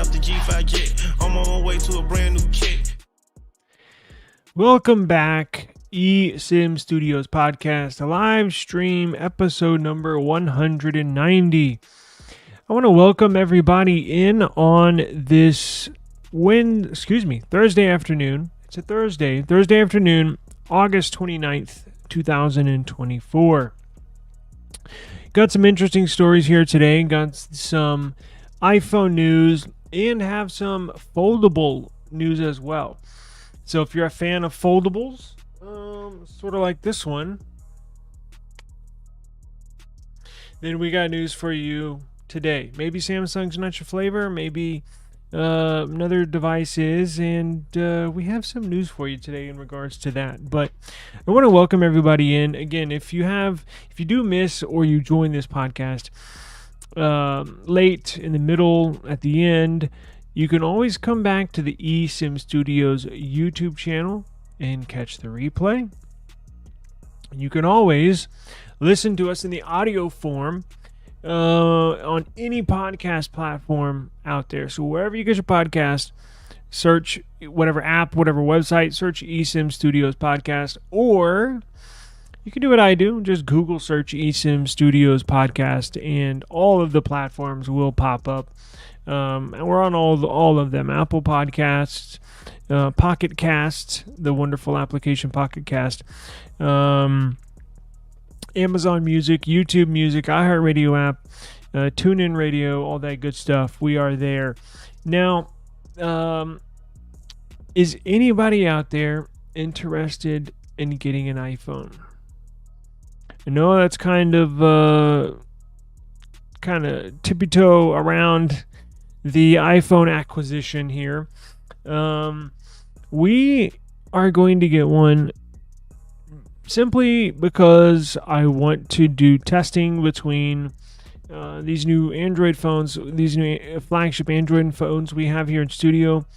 out the G5 jet. I'm on my way to a brand new kit. Welcome back, eSIM Studios Podcast, a live stream episode number 190. I want to welcome everybody in on this Thursday afternoon. It's a Thursday afternoon, August 29th, 2024. Got some interesting stories here today. Got some iPhone news and have some foldable news as well. So if you're a fan of foldables, sort of like this one, then we got news for you today. Maybe Samsung's not your flavor, maybe another device is, and we have some news for you today in regards to that. But I want to welcome everybody in. Again, if you do miss or you join this podcast late, in the middle, at the end, you can always come back to the eSIM Studios YouTube channel and catch the replay. You can always listen to us in the audio form on any podcast platform out there. So wherever you get your podcast, search whatever app, whatever website, search eSIM Studios Podcast, or you can do what I do, just Google search eSIM Studios Podcast, and all of the platforms will pop up. And we're on all of them: Apple Podcasts, Pocket Cast, the wonderful application Pocket Cast, Amazon Music, YouTube Music, iHeartRadio app, TuneIn Radio, all that good stuff. We are there. Now, is anybody out there interested in getting an iPhone? I know that's kind of tippy-toe around the iPhone acquisition here. We are going to get one simply because I want to do testing between these new Android phones, these new flagship Android phones we have here in studio,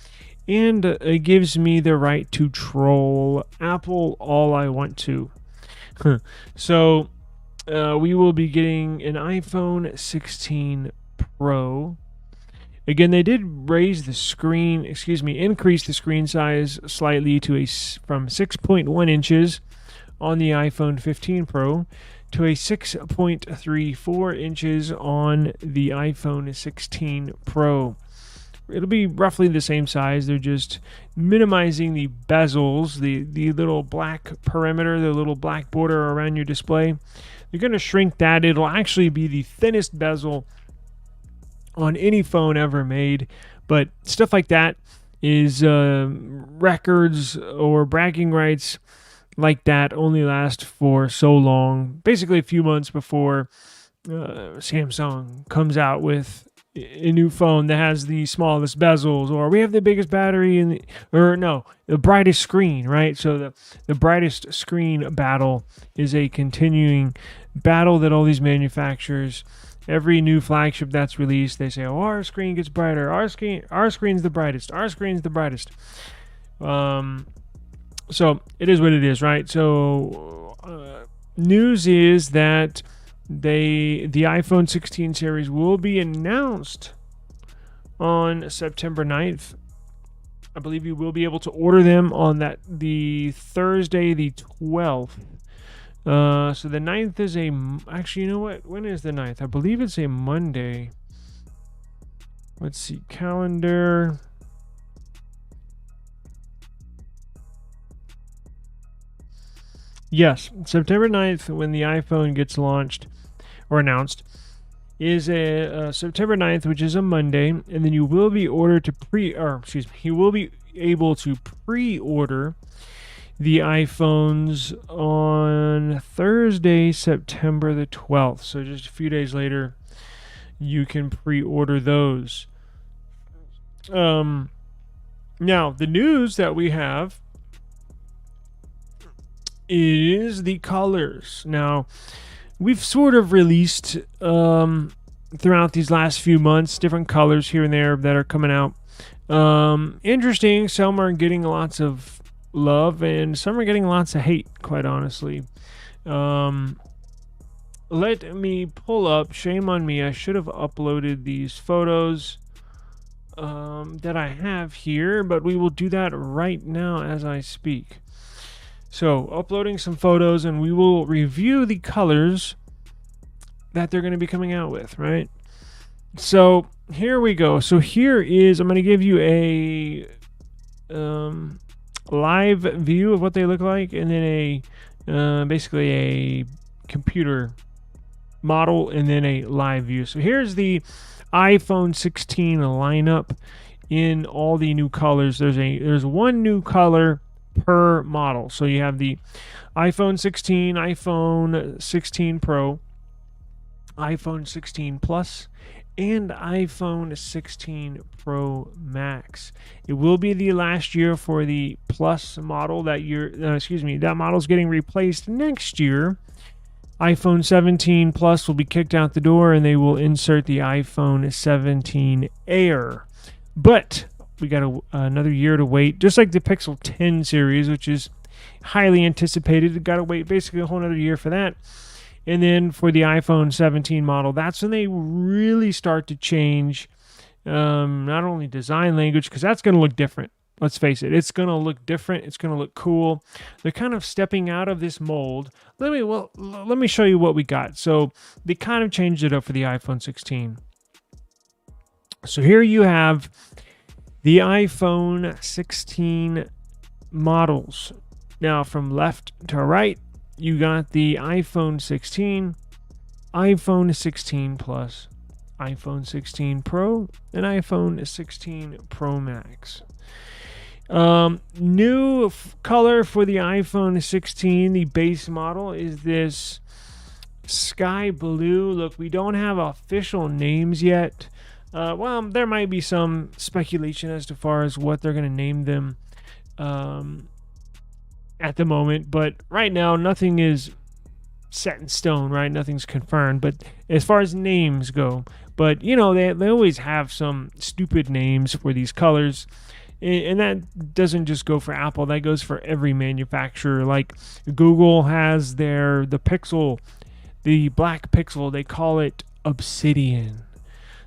and it gives me the right to troll Apple all I want to. So we will be getting an iPhone 16 Pro. Again, they did increase the screen size slightly from 6.1 inches on the iPhone 15 Pro to a 6.34 inches on the iPhone 16 Pro. It'll be roughly the same size. They're just minimizing the bezels, the little black perimeter, the little black border around your display. They're going to shrink that. It'll actually be the thinnest bezel on any phone ever made, but stuff like that is records or bragging rights like that only last for so long, basically a few months before Samsung comes out with a new phone that has the smallest bezels, or we have the biggest battery the brightest screen, right? So the brightest screen battle is a continuing battle that all these manufacturers, every new flagship that's released, they say, "Oh, our screen gets brighter. Our screen's the brightest. Our screen's the brightest." So it is what it is, right? So news is that the iPhone 16 series will be announced on September 9th. I believe you will be able to order them on the Thursday, the 12th. So the 9th is actually, you know what? When is the 9th? I believe it's a Monday. Let's see, calendar. Yes, September 9th, when the iPhone gets launched or announced, is September 9th, which is a Monday, and then you will be able to pre-order the iPhones on Thursday, September the 12th. So just a few days later, you can pre-order those. Now, the news that we have is the colors. Now, we've sort of released throughout these last few months different colors here and there that are coming out. Interesting. Some are getting lots of love and some are getting lots of hate, quite honestly. Let me pull up. Shame on me. I should have uploaded these photos. that I have here, but we will do that right now as I speak. So, uploading some photos, and we will review the colors that they're going to be coming out with, right? So, here we go. So, here is, I'm going to give you a live view of what they look like, and then basically a computer model, and then a live view. So, here's the iPhone 16 lineup in all the new colors. There's one new color per model. So you have the iPhone 16, iPhone 16 Pro, iPhone 16 Plus, and iPhone 16 Pro Max. It will be the last year for the Plus model. That model's getting replaced next year. iPhone 17 Plus will be kicked out the door, and they will insert the iPhone 17 Air. But we got another year to wait, just like the Pixel 10 series, which is highly anticipated. Got to wait basically a whole another year for that. And then for the iPhone 17 model, that's when they really start to change not only design language, because that's going to look different. Let's face it, it's going to look different. It's going to look cool. They're kind of stepping out of this mold. Let me show you what we got. So they kind of changed it up for the iPhone 16. So here you have the iPhone 16 models. Now, from left to right, you got the iPhone 16, iPhone 16 Plus, iPhone 16 Pro, and iPhone 16 Pro Max. New color for the iPhone 16, the base model, is this sky blue. Look, we don't have official names yet. Well, there might be some speculation as to far as what they're going to name them at the moment, but right now nothing is set in stone, right? Nothing's confirmed, but as far as names go, but you know, they always have some stupid names for these colors, and that doesn't just go for Apple, that goes for every manufacturer. Like Google has the Pixel, the black Pixel, they call it Obsidian.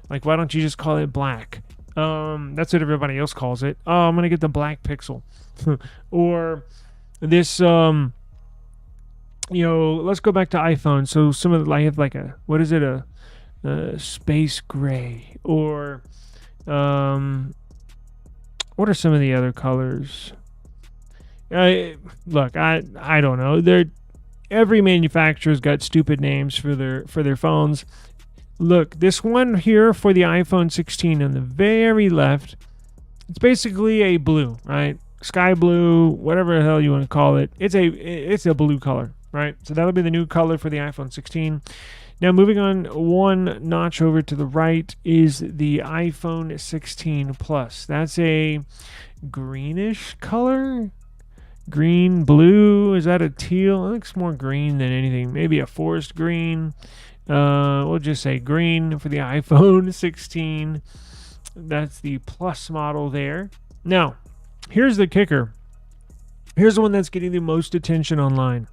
Like, why don't you just call it black? That's what everybody else calls it. Oh, I'm gonna get the black Pixel. Or this, let's go back to iPhone. So some of I have like a space gray, or what are some of the other colors? Look, I don't know. Every manufacturer's got stupid names for their phones. Look, this one here for the iPhone 16 on the very left, it's basically a blue, right? Sky blue, whatever the hell you want to call it. It's a blue color, right? So that'll be the new color for the iPhone 16. Now, moving on one notch over to the right is the iPhone 16 Plus. That's a greenish color. Green, blue. Is that a teal? It looks more green than anything. Maybe a forest green. We'll just say green for the iPhone 16. That's the Plus model there. Now, here's the kicker. Here's the one that's getting the most attention online.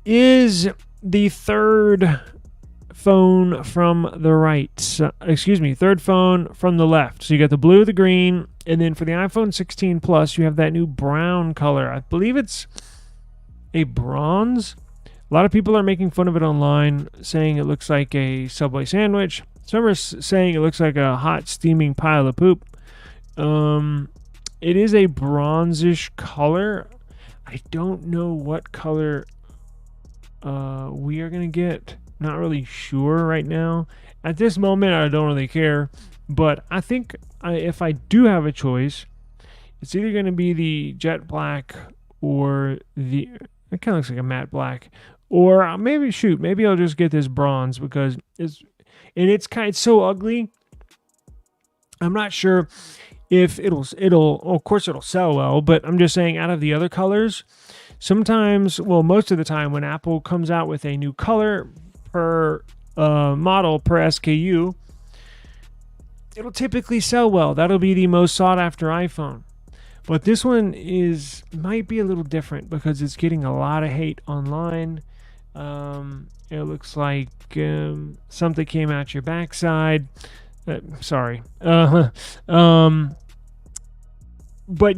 Is the third phone from the right. Third phone from the left. So you got the blue, the green, and then for the iPhone 16 Plus, you have that new brown color. I believe it's a bronze. A lot of people are making fun of it online, saying it looks like a Subway sandwich. Some are saying it looks like a hot, steaming pile of poop. It is a bronzish color. I don't know what color we are going to get. Not really sure right now. At this moment, I don't really care. But I think if I do have a choice, it's either going to be the jet black or it kind of looks like a matte black. Or maybe I'll just get this bronze because it's so ugly. I'm not sure if of course it'll sell well, but I'm just saying, out of the other colors, sometimes, well, most of the time when Apple comes out with a new color per model, per SKU, it'll typically sell well. That'll be the most sought after iPhone. But this one might be a little different because it's getting a lot of hate online. It looks like something came out your backside. Sorry. But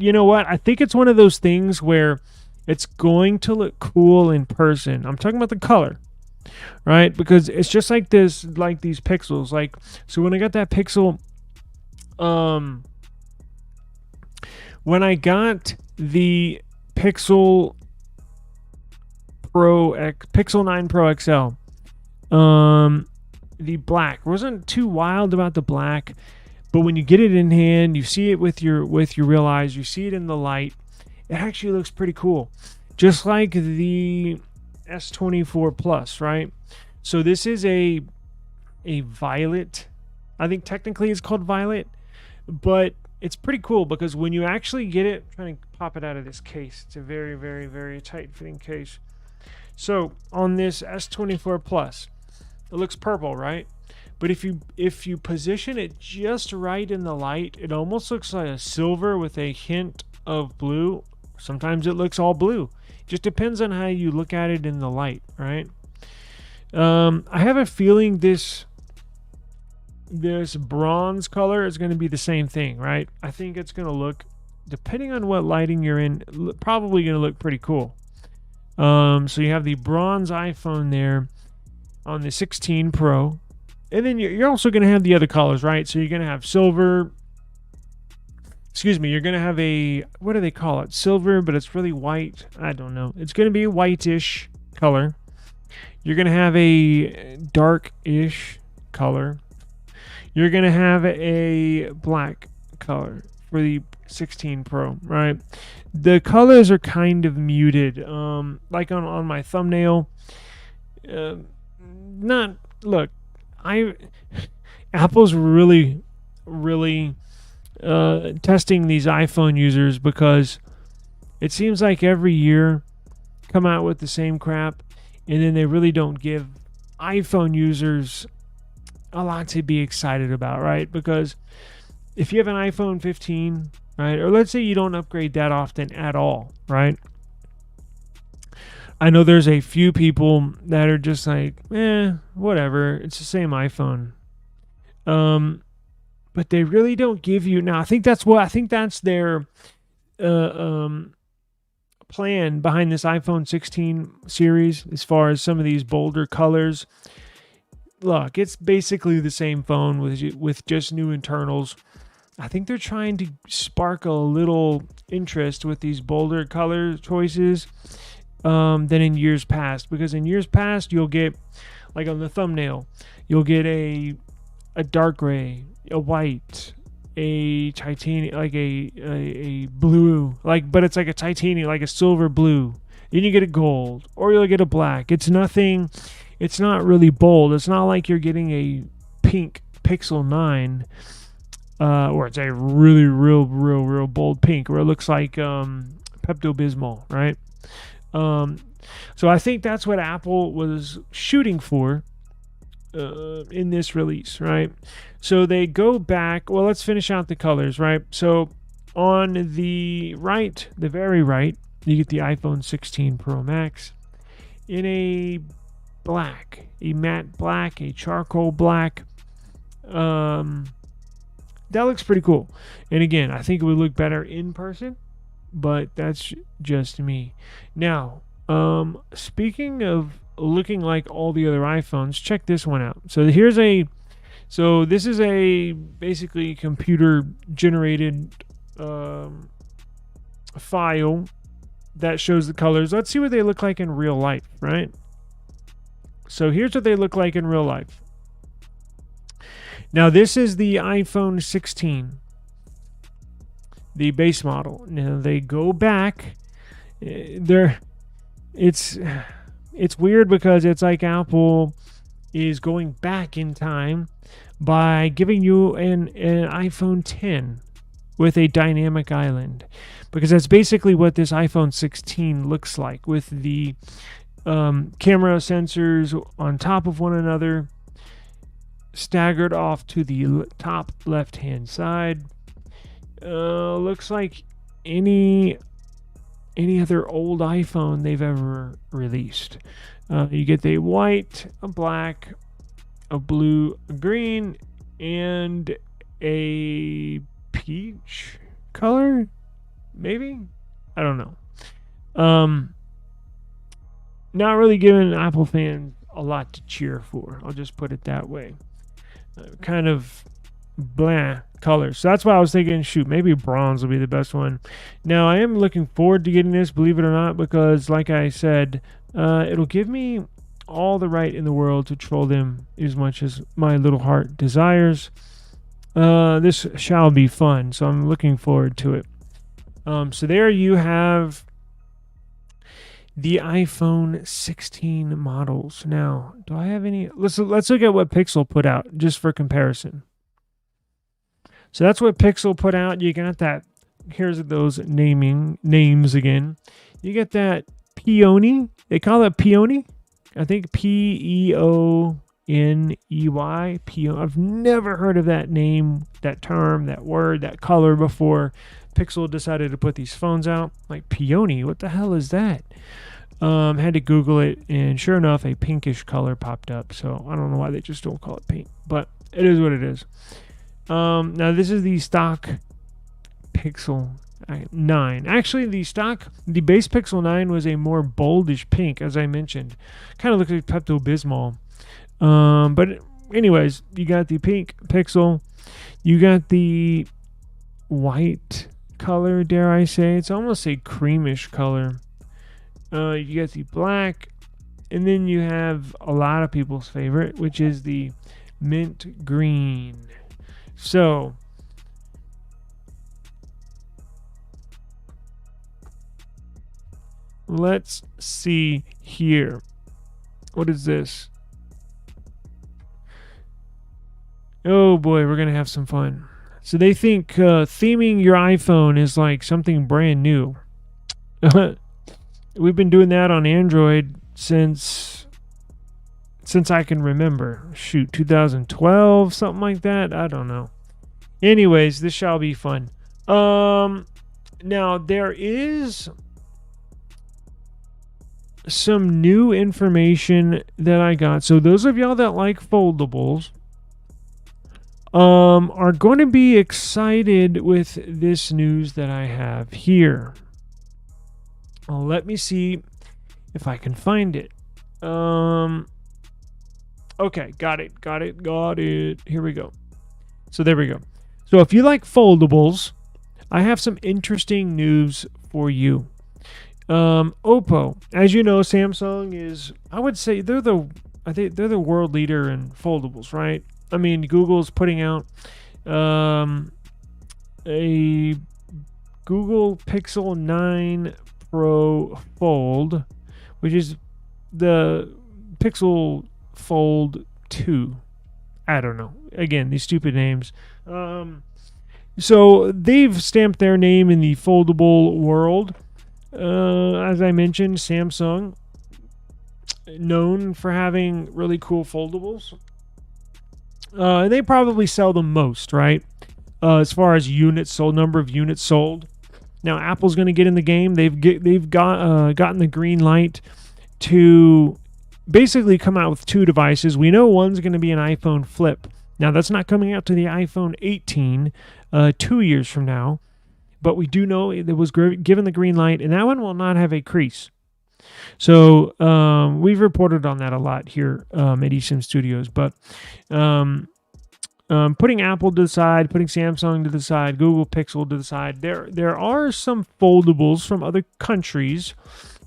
you know what? I think it's one of those things where it's going to look cool in person. I'm talking about the color, right? Because it's just like this, like these pixels. Like, so when I got that Pixel, when I got the Pixel Pixel 9 Pro XL, the black wasn't too wild about the black, but when you get it in hand, you see it with your real eyes, you see it in the light, it actually looks pretty cool, just like the S24 Plus, right? So this is a violet. I think technically it's called violet, but it's pretty cool because when you actually get it, I'm trying to pop it out of this case. It's a very, very, very tight fitting case. So on this S24 Plus, it looks purple, right? But if you position it just right in the light, it almost looks like a silver with a hint of blue. Sometimes it looks all blue. Just depends on how you look at it in the light, right? I have a feeling this bronze color is going to be the same thing, right? I think it's going to look, depending on what lighting you're in, probably going to look pretty cool. So you have the bronze iPhone there on the 16 Pro. And then you're also going to have the other colors, right? So you're going to have silver. Excuse me. You're going to have a, what do they call it? Silver, but it's really white. I don't know. It's going to be a whitish color. You're going to have a dark-ish color. You're going to have a black color for the 16 Pro, right? The colors are kind of muted. Like on my thumbnail. Apple's really testing these iPhone users because it seems like every year come out with the same crap, and then they really don't give iPhone users a lot to be excited about, right? Because if you have an iPhone 15, right, or let's say you don't upgrade that often at all, right? I know there's a few people that are just like, whatever, it's the same iPhone. But they really don't give you. Now, I think that's their plan behind this iPhone 16 series as far as some of these bolder colors. Look, it's basically the same phone with just new internals. I think they're trying to spark a little interest with these bolder color choices than in years past, because in years past you'll get, like on the thumbnail, you'll get a dark gray, a white, a titanium, like a blue, like, but it's like a titanium, like a silver blue. Then you get a gold, or you'll get a black. It's not really bold. It's not like you're getting a pink Pixel 9, or it's a really real bold pink, where it looks like Pepto-Bismol, right? So I think that's what Apple was shooting for in this release, right? So they go back. Well, let's finish out the colors, right? So on the right, the very right, you get the iPhone 16 Pro Max in a black, a matte black, a charcoal black. That looks pretty cool. And again, I think it would look better in person, but that's just me. Now, speaking of looking like all the other iPhones, check this one out. So this is a basically computer generated file that shows the colors. Let's see what they look like in real life, right? So here's what they look like in real life. Now this is the iPhone 16, the base model. Now they go back. It's weird because it's like Apple is going back in time by giving you an iPhone 10 with a dynamic island, because that's basically what this iPhone 16 looks like, with the camera sensors on top of one another, staggered off to the top left-hand side. Looks like any other old iPhone they've ever released. You get a white, a black, a blue, a green, and a peach color, maybe? I don't know. Not really giving Apple fans a lot to cheer for. I'll just put it that way. Kind of blah colors. So that's why I was thinking, shoot, maybe bronze will be the best one. Now, I am looking forward to getting this, believe it or not, because like I said, it'll give me all the right in the world to troll them as much as my little heart desires. This shall be fun, so I'm looking forward to it. So there you have the iPhone 16 models. Now, do I have any? Let's look at what Pixel put out just for comparison. So that's what Pixel put out. You got that. Here's those names again. You get that Peony. They call it Peony. I think Peoney. I've never heard of that name, that term, that word, that color before Pixel decided to put these phones out. Like Peony, what the hell is that? Had to Google it, and sure enough, a pinkish color popped up. So I don't know why they just don't call it pink, but it is what it is. Now this is the stock Pixel 9. Actually, the base Pixel 9 was a more boldish pink, as I mentioned. Kind of looks like Pepto-Bismol. But anyways, you got the pink Pixel. You got the white color, dare I say. It's almost a creamish color. You got the black. And then you have a lot of people's favorite, which is the mint green. So, let's see here. What is this? Oh boy, we're going to have some fun. So they think theming your iPhone is like something brand new. We've been doing that on Android since I can remember. Shoot, 2012, something like that. I don't know. Anyways, this shall be fun. Now there is some new information that I got. So those of y'all that like foldables are going to be excited with this news that I have here. Well, let me see if I can find it. Okay, got it. Here we go. So there we go. So if you like foldables, I have some interesting news for you. Oppo, as you know, Samsung is, I would say they're the world leader in foldables, right? I mean, Google's putting out a Google Pixel 9 Pro Fold, which is the Pixel Fold 2. I don't know. Again, these stupid names. So they've stamped their name in the foldable world. As I mentioned, Samsung, known for having really cool foldables. They probably sell the most, right? As far as units sold, number of units sold. Now Apple's going to get in the game. They've gotten the green light to basically come out with two devices. We know one's going to be an iPhone Flip. Now that's not coming out to the iPhone 18 2 years from now, but we do know it was given the green light, and that one will not have a crease. So we've reported on that a lot here at eSIM Studios, but putting Apple to the side, putting Samsung to the side, Google Pixel to the side, there are some foldables from other countries,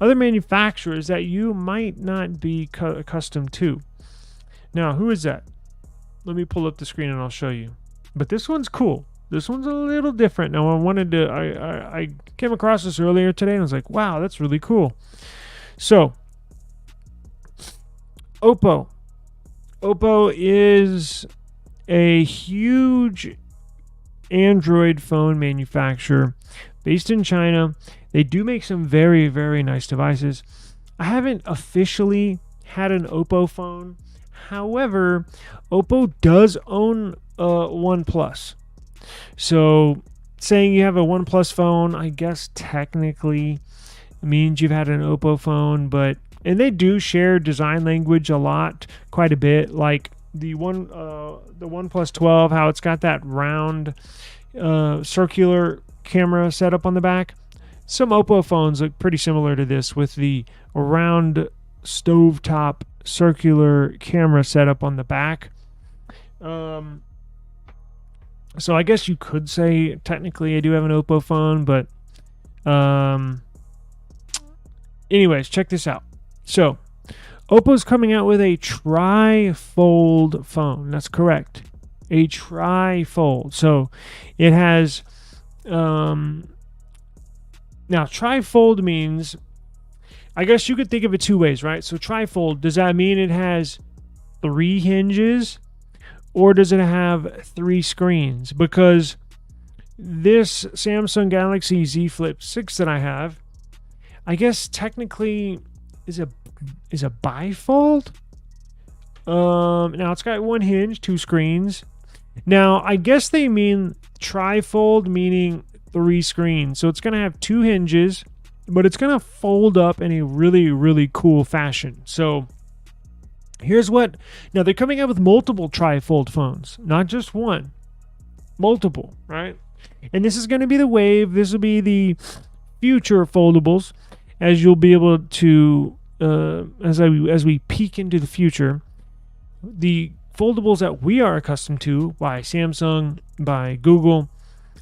other manufacturers that you might not be accustomed to. Now, who is that? Let me pull up the screen and I'll show you. But this one's cool. This one's a little different. Now, I came across this earlier today and I was like, wow, that's really cool. So, Oppo. Oppo is a huge Android phone manufacturer based in China. They do make some very, very nice devices. I haven't officially had an Oppo phone. However, Oppo does own OnePlus. So, saying you have a OnePlus phone, I guess technically means you've had an Oppo phone, and they do share design language quite a bit. Like the OnePlus 12, how it's got that round circular camera setup on the back. Some Oppo phones look pretty similar to this with the round stovetop circular camera setup on the back. So I guess you could say technically I do have an Oppo phone, but anyways, check this out. So Oppo's coming out with a tri-fold phone. That's correct. A tri-fold. So it has now tri-fold means, I guess you could think of it two ways, right? So tri-fold, does that mean it has 3 hinges or does it have 3 screens? Because this Samsung Galaxy Z Flip 6 that I have, I guess technically is a bifold. Now it's got 1 hinge, 2 screens. Now I guess they mean trifold, meaning 3 screens. So it's going to have 2 hinges, but it's going to fold up in a really, really cool fashion. So here's what. Now they're coming out with multiple trifold phones, not just one, multiple, right? And this is going to be the wave. This will be the future foldables, as you'll be able to, as we peek into the future, the foldables that we are accustomed to by Samsung, by Google.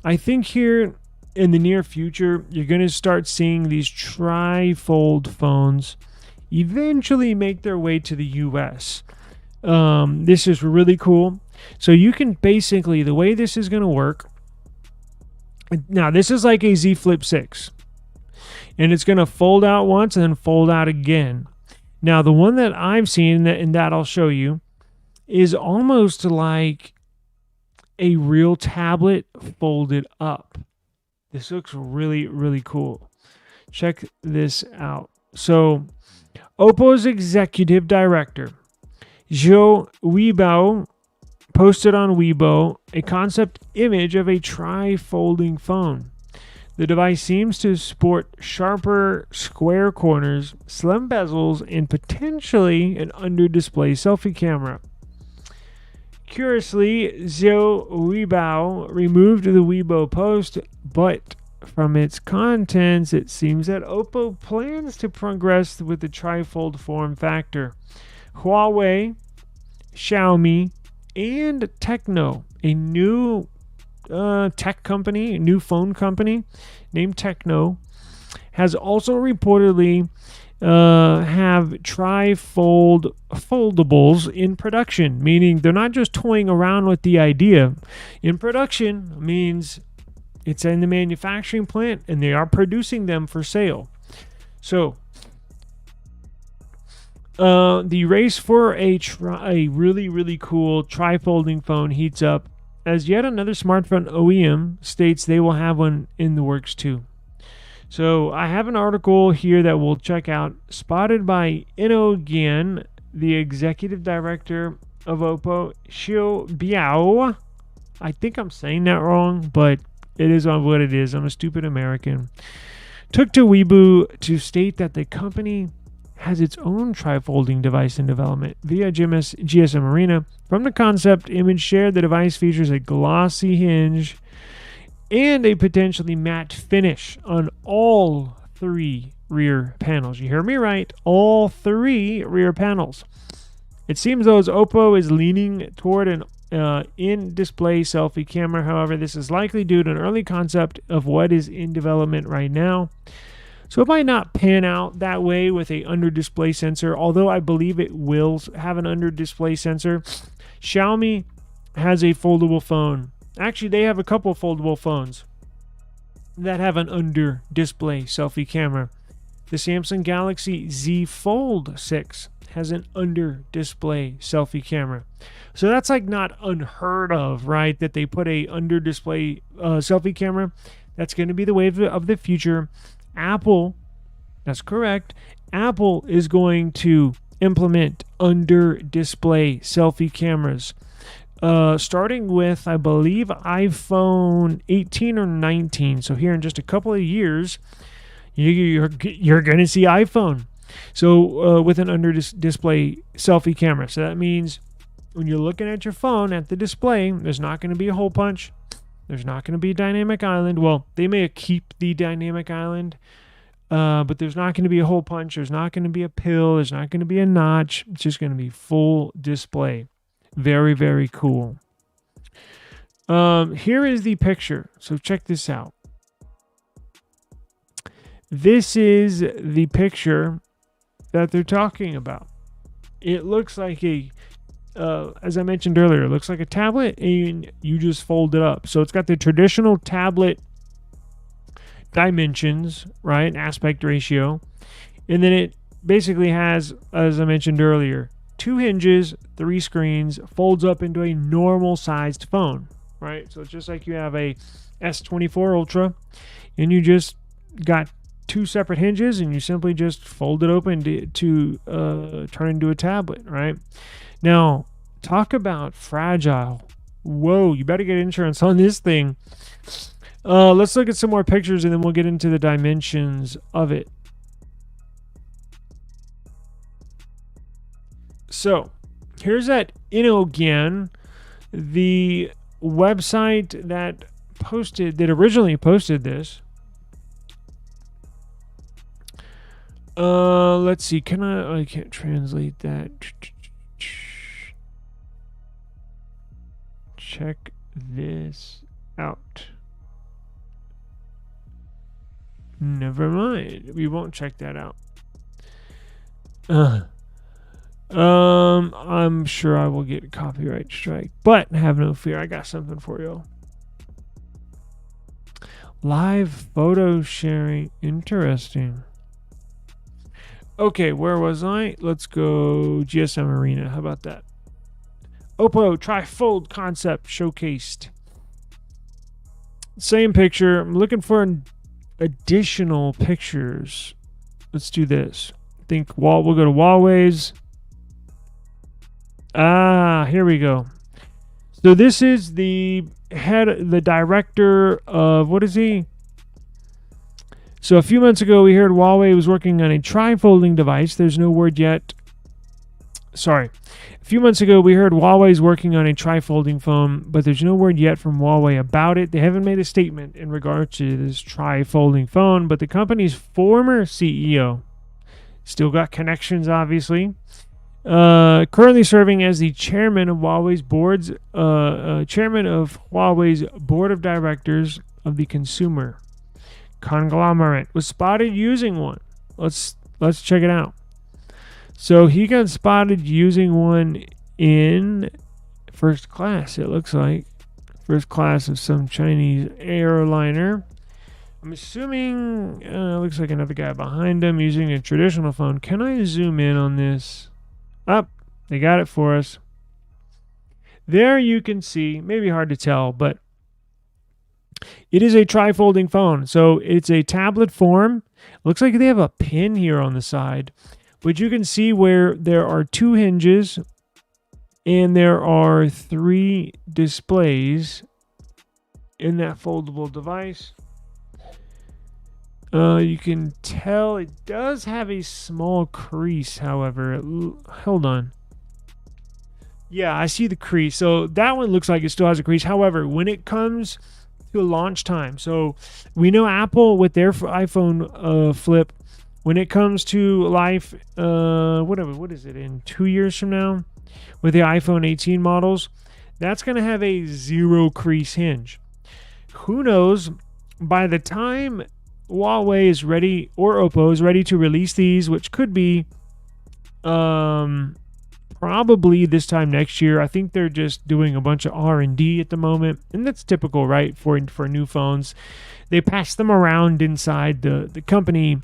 I think here in the near future, you're going to start seeing these tri-fold phones eventually make their way to the US. This is really cool. So you can basically, the way this is going to work, now this is like a Z Flip 6. And it's going to fold out once and then fold out again. Now the one that I've seen, and that I'll show you, is almost like a real tablet folded up. This looks really, really cool. Check this out. So, Oppo's executive director, Zhou Weibao, posted on Weibo a concept image of a tri-folding phone. The device seems to sport sharper square corners, slim bezels, and potentially an under-display selfie camera. Curiously, Zhou Weibao removed the Weibo post, but from its contents, it seems that Oppo plans to progress with the trifold form factor. Huawei, Xiaomi, and Tecno, a new tech company, a new phone company named Tecno, has also reportedly have tri-fold foldables in production, meaning they're not just toying around with the idea. In production means it's in the manufacturing plant and they are producing them for sale. So the race for a really, really cool tri-folding phone heats up as yet another smartphone OEM states they will have one in the works too. So I have an article here that we'll check out, spotted by innocn, the executive director of Oppo, Xiu Biao. I think I'm saying that wrong, but it is on what it is. I'm a stupid American. Took to Weibo to state that the company has its own tri-folding device in development via GSM Arena. From the concept image shared, the device features a glossy hinge and a potentially matte finish on all 3 rear panels. You hear me right, all 3 rear panels. It seems though as Oppo is leaning toward an in-display selfie camera. However, this is likely due to an early concept of what is in development right now. So it might not pan out that way with a under-display sensor, although I believe it will have an under-display sensor. Xiaomi has a foldable phone. Actually, they have a couple foldable phones that have an under-display selfie camera. The Samsung Galaxy Z Fold 6 has an under-display selfie camera. So that's like not unheard of, right? That they put a under-display selfie camera. That's going to be the wave of the future. Apple, that's correct. Apple is going to implement under-display selfie cameras. Starting with, I believe, iPhone 18 or 19. So here in just a couple of years, you're going to see iPhone. So with an under-display selfie camera. So that means when you're looking at your phone at the display, there's not going to be a hole punch. There's not going to be a dynamic island. Well, they may keep the dynamic island, but there's not going to be a hole punch. There's not going to be a pill. There's not going to be a notch. It's just going to be full display. Very, very cool. Here is the picture. So check this out. This is the picture that they're talking about. It looks like as I mentioned earlier, it looks like a tablet and you just fold it up. So it's got the traditional tablet dimensions, right? Aspect ratio. And then it basically has, as I mentioned earlier, 2 hinges, 3 screens, folds up into a normal sized phone, right? So it's just like you have a S23 Ultra and you just got 2 separate hinges and you simply just fold it open to turn into a tablet, right? Now, talk about fragile. Whoa, you better get insurance on this thing. Let's look at some more pictures and then we'll get into the dimensions of it. So, here's that innocn, the website that originally posted this. Let's see. I can't translate that. Check this out. Never mind. We won't check that out. I'm sure I will get a copyright strike, but have no fear. I got something for you. Live photo sharing. Interesting. Okay, where was I? Let's go GSM Arena. How about that? Oppo trifold concept showcased. Same picture. I'm looking for additional pictures. Let's do this. We'll go to Huawei's. Here we go. So this is the director of, what is he? So a few months ago, we heard Huawei was working on a tri-folding device. There's no word yet. Sorry. A few months ago, we heard Huawei's working on a tri-folding phone, but there's no word yet from Huawei about it. They haven't made a statement in regard to this tri-folding phone, but the company's former CEO, still got connections, obviously, currently serving as the chairman of Huawei's board of directors of the consumer conglomerate, was spotted using one. Let's check it out. So he got spotted using one in first class, it looks like. First class of some Chinese airliner. I'm assuming looks like another guy behind him using a traditional phone. Can I zoom in on this? They got it for us. There you can see, maybe hard to tell, but it is a tri-folding phone. So it's a tablet form. Looks like they have a pin here on the side. But you can see where there are 2 hinges and there are 3 displays in that foldable device. You can tell it does have a small crease, however. Hold on. Yeah, I see the crease. So that one looks like it still has a crease. However, when it comes to launch time, so we know Apple with their iPhone flip, when it comes to life, what is it, in 2 years from now, with the iPhone 18 models, that's going to have a 0 crease hinge. Who knows, by the time Huawei is ready, or Oppo is ready to release these, which could be probably this time next year. I think they're just doing a bunch of R&D at the moment, and that's typical, right, for new phones. They pass them around inside the company.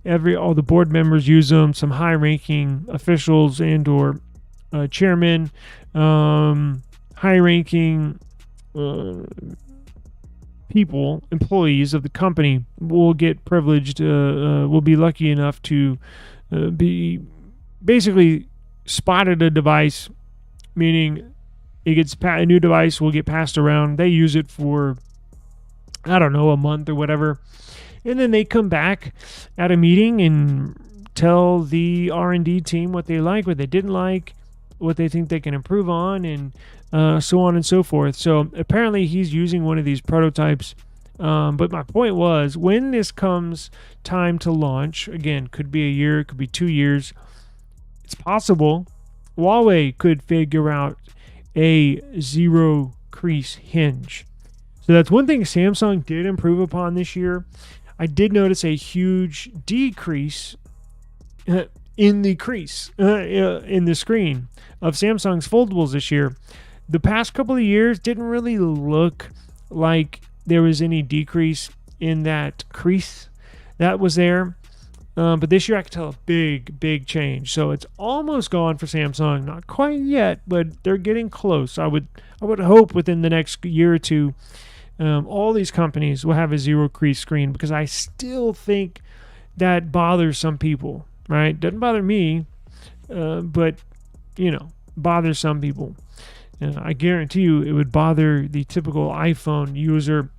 All the board members use them. Some high-ranking officials and or chairman, high-ranking people, employees of the company will get privileged. Will be lucky enough to be basically spotted a device, meaning a new device will get passed around. They use it for, I don't know, a month or whatever. And then they come back at a meeting and tell the R&D team what they like, what they didn't like. what they think they can improve on, and so on and so forth. So apparently he's using one of these prototypes. But my point was, when this comes time to launch, again, could be a year, could be 2 years, it's possible Huawei could figure out a zero crease hinge. So that's one thing Samsung did improve upon this year. I did notice a huge decrease in the crease in the screen of Samsung's foldables this year. The past couple of years didn't really look like there was any decrease in that crease that was there. But this year I could tell a big change. So it's almost gone for Samsung. Not quite yet, but they're getting close. I would hope within the next year or two, all these companies will have a zero crease screen, because I still think that bothers some people, right? Doesn't bother me, but, bothers some people. I guarantee you it would bother the typical iPhone user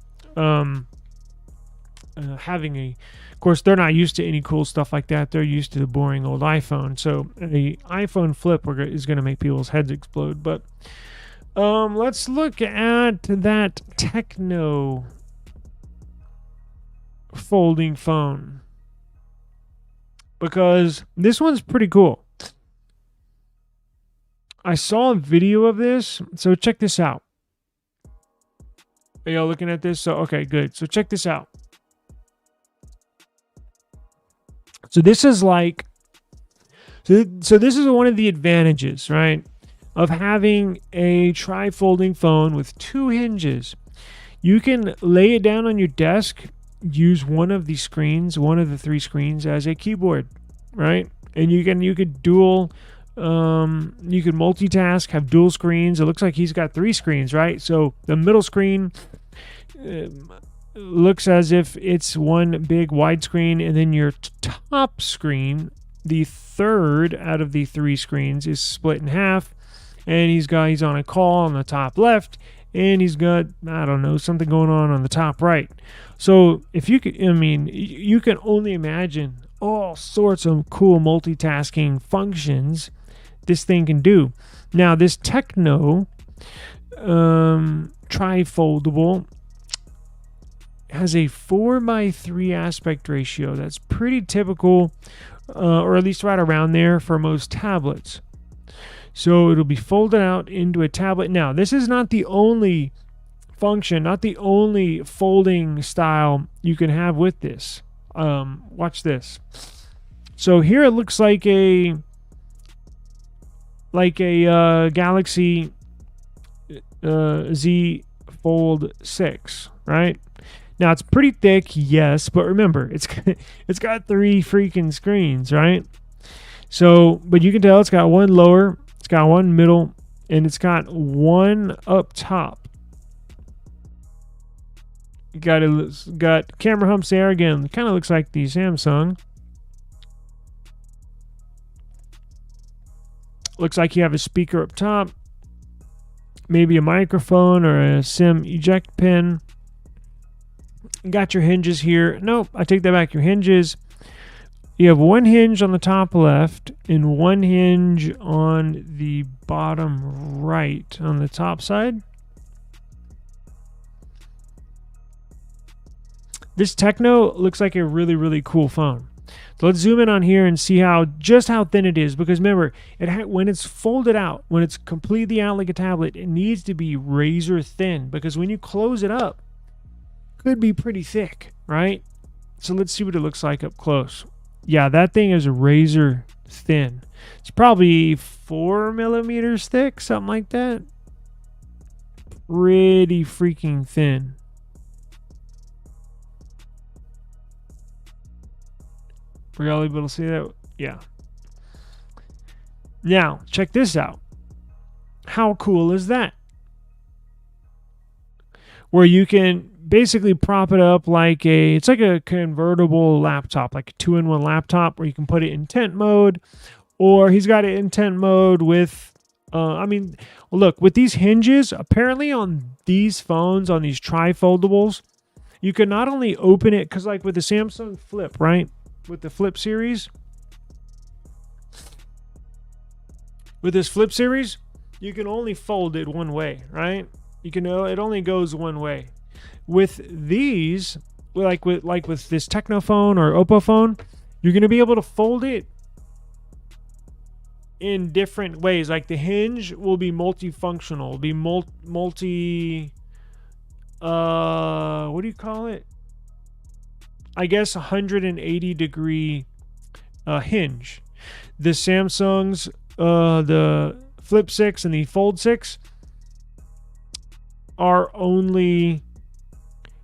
having a... Of course, they're not used to any cool stuff like that. They're used to the boring old iPhone. So the iPhone flip is going to make people's heads explode. But let's look at that Techno folding phone, because this one's pretty cool. I saw a video of this, so check this out. Are y'all looking at this? So, okay, good. So check this out. So this is like, so this is one of the advantages, right, of having a tri-folding phone with two hinges. You can lay it down on your desk, use one of the screens, one of the three screens as a keyboard, right? And you could dual, you could multitask, have dual screens. It looks like he's got three screens, right? So the middle screen looks as if it's one big widescreen, and then your top screen, the third out of the three screens, is split in half, and he's on a call on the top left, and he's got, I don't know, something going on the top right. So if you could, you can only imagine all sorts of cool multitasking functions this thing can do. Now this Techno tri-foldable has a 4:3 aspect ratio. That's pretty typical, or at least right around there for most tablets. So it'll be folded out into a tablet. Now, this is not the only function, not the only folding style you can have with this. Watch this. So here it looks like a Galaxy Z Fold 6, right? Now it's pretty thick, yes, but remember, it's got three freaking screens, right? So, but you can tell it's got one lower, it's got one middle, and it's got one up top. Got camera humps there again. It kind of looks like the Samsung. Looks like you have a speaker up top, maybe a microphone or a SIM eject pin. Got your hinges here. Nope, I take that back. Your hinges, you have one hinge on the top left and one hinge on the bottom right on the top side. This Techno looks like a really cool phone. So let's zoom in on here and see just how thin it is, because remember, when it's folded out, when it's completely out like a tablet, it needs to be razor thin, because when you close it up, could be pretty thick, right? So let's see what it looks like up close. Yeah, that thing is razor thin. It's probably 4 millimeters thick, something like that. Pretty freaking thin. Were y'all able to see that? Yeah. Now, check this out. How cool is that? Where you can basically prop it up like it's like a convertible laptop, like a 2-in-1 laptop, where you can put it in tent mode, or he's got it in tent mode with, look, with these hinges, apparently on these phones, on these tri-foldables, you can not only open it, because like with the Samsung Flip, right? With the Flip series, With this Flip series, you can only fold it one way, right? It only goes one way. With these, like with this Techno phone or Oppo phone, you're going to be able to fold it in different ways. Like the hinge will be multifunctional, will be multi what do you call it? I guess 180 degree hinge. The Samsung's the Flip 6 and the Fold 6 are only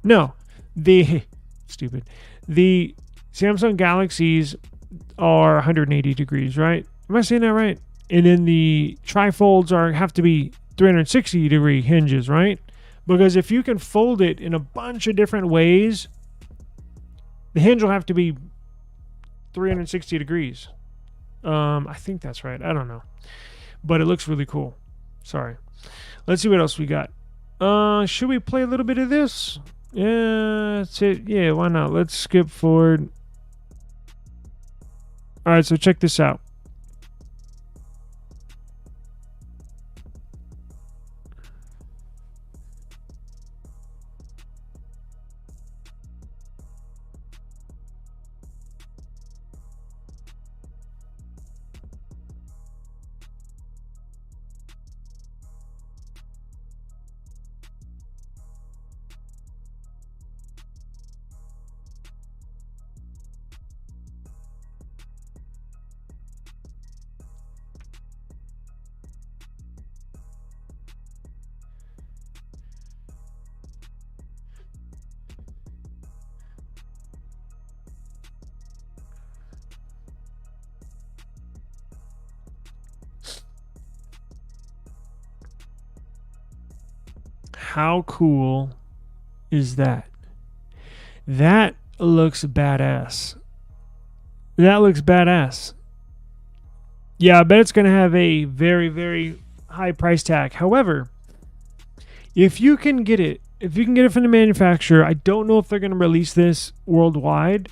the Samsung Galaxies are 180 degrees, right? Am I saying that right? And then the trifolds have to be 360 degree hinges, right? Because if you can fold it in a bunch of different ways, the hinge will have to be 360 degrees. I think that's right. I don't know. But it looks really cool. Sorry. Let's see what else we got. Should we play a little bit of this? Yeah, that's it. Yeah, why not? Let's skip forward. All right, so check this out. How cool is that? That looks badass. That looks badass. Yeah, I bet it's going to have a very, very high price tag. However, if you can get it from the manufacturer, I don't know if they're going to release this worldwide.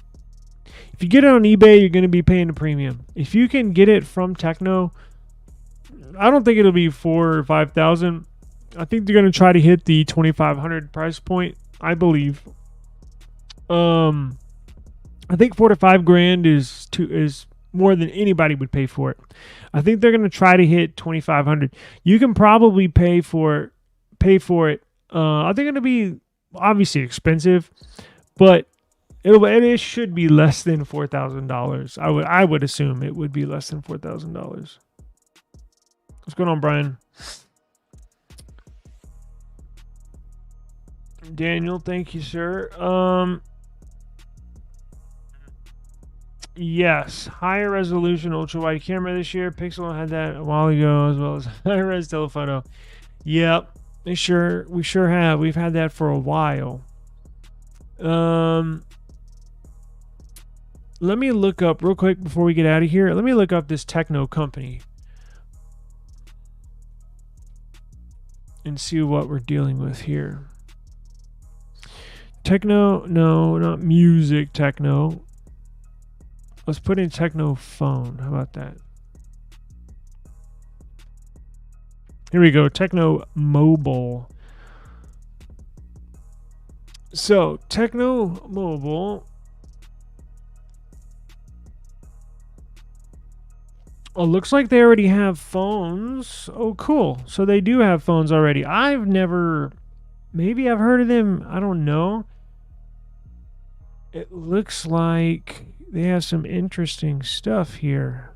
If you get it on eBay, you're going to be paying a premium. If you can get it from Techno, I don't think it'll be $4,000 or $5,000. I think they're going to try to hit the $2,500 price point, I believe. I think $4,000 to $5,000 is more than anybody would pay for it. I think they're going to try to hit $2,500. You can probably pay for it. I think it'll be obviously expensive, but it should be less than $4,000. I would assume it would be less than $4,000. What's going on, Brian? Daniel, thank you, sir. Yes, higher resolution ultra wide camera this year. Pixel had that a while ago, as well as higher res telephoto. Yep, we sure have. We've had that for a while. Let me look up real quick before we get out of here. Let me look up this Techno company and see what we're dealing with here. Techno, no, not music Techno. Let's put in Techno phone. How about that? Here we go. Techno mobile. So, Techno mobile. Oh, looks like they already have phones. Oh, cool. So they do have phones already. Maybe I've heard of them. I don't know. It looks like they have some interesting stuff here.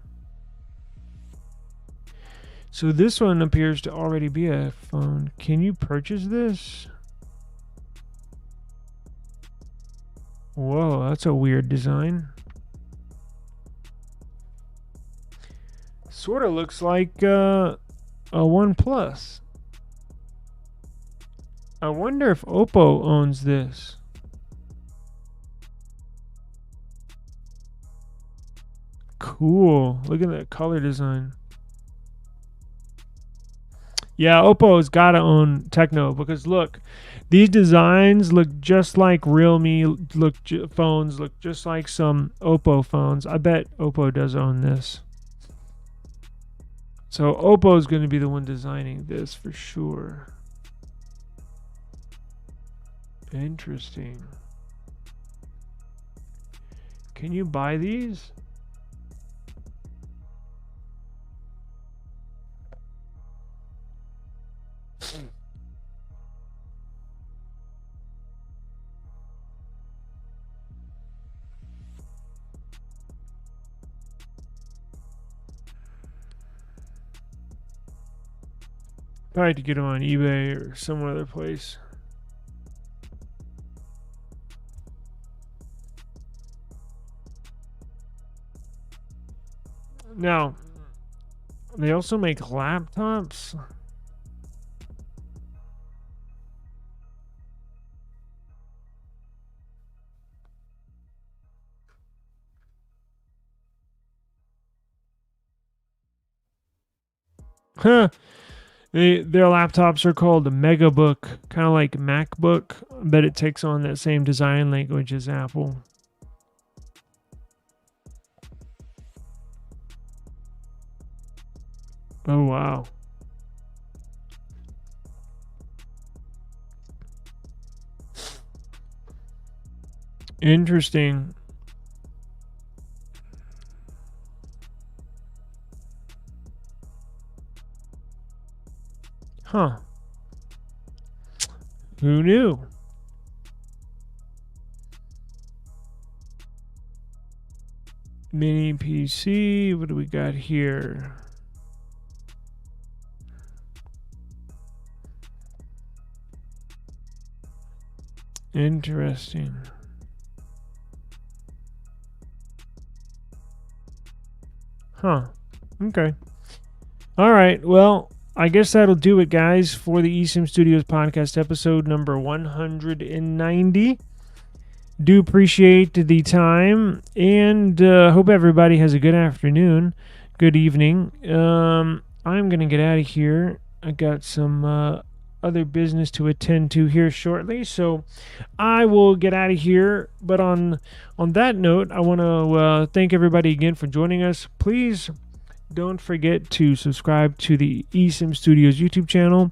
So this one appears to already be a phone. Can you purchase this? Whoa, that's a weird design. Sort of looks like a OnePlus. I wonder if Oppo owns this. Cool. Look at that color design. Yeah, Oppo's got to own Techno because look, these designs look just like Realme phones, look just like some Oppo phones. I bet Oppo does own this. So Oppo is going to be the one designing this for sure. Interesting. Can you buy these? Probably have to get them on eBay or some other place. Now, they also make laptops. Huh. Their laptops are called a Megabook, kind of like Macbook, but it takes on that same design language as Apple. Oh, wow. Interesting. Huh. Who knew? Mini PC. What do we got here? Interesting. Huh. Okay. All right. Well, I guess that'll do it, guys, for the eSIM Studios podcast episode number 190. Do appreciate the time, and hope everybody has a good afternoon, good evening. I'm going to get out of here. I got some other business to attend to here shortly, so I will get out of here. But on that note, I want to thank everybody again for joining us. Please don't forget to subscribe to the eSIM Studios YouTube channel.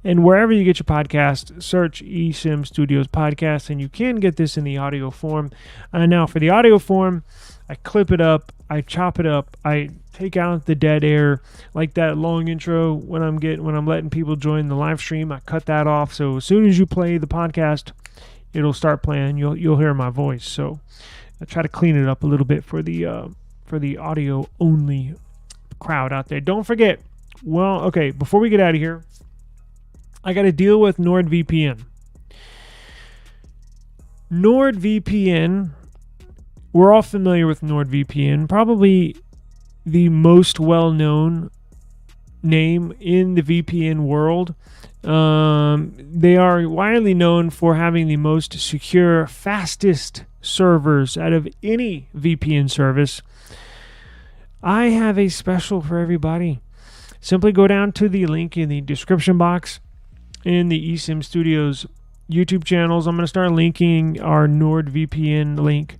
And wherever you get your podcast, search eSIM Studios Podcast, and you can get this in the audio form. Now, for the audio form, I clip it up, I chop it up, I take out the dead air, like that long intro when I'm letting people join the live stream. I cut that off, so as soon as you play the podcast, it'll start playing. You'll hear my voice. So I try to clean it up a little bit for the audio only crowd out there. Don't forget. Well, okay, before we get out of here, I got to deal with NordVPN. NordVPN, we're all familiar with NordVPN, probably the most well-known name in the VPN world. They are widely known for having the most secure, fastest servers out of any VPN service. I have a special for everybody. Simply go down to the link in the description box in the eSIM Studios YouTube channels. I'm going to start linking our NordVPN link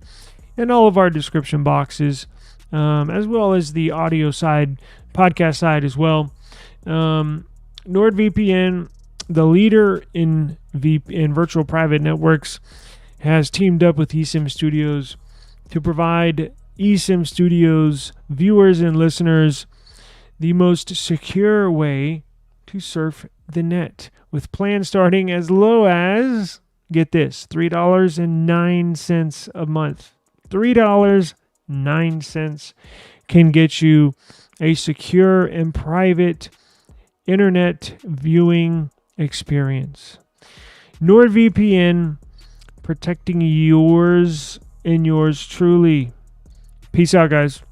in all of our description boxes, as well as the audio side, podcast side as well. NordVPN, the leader in virtual private networks, has teamed up with eSIM Studios to provide eSIM Studios viewers and listeners the most secure way to surf the net, with plans starting as low as, get this, $3.09 a month. $3.09 can get you a secure and private internet viewing experience. NordVPN, protecting yours and yours truly. Peace out, guys.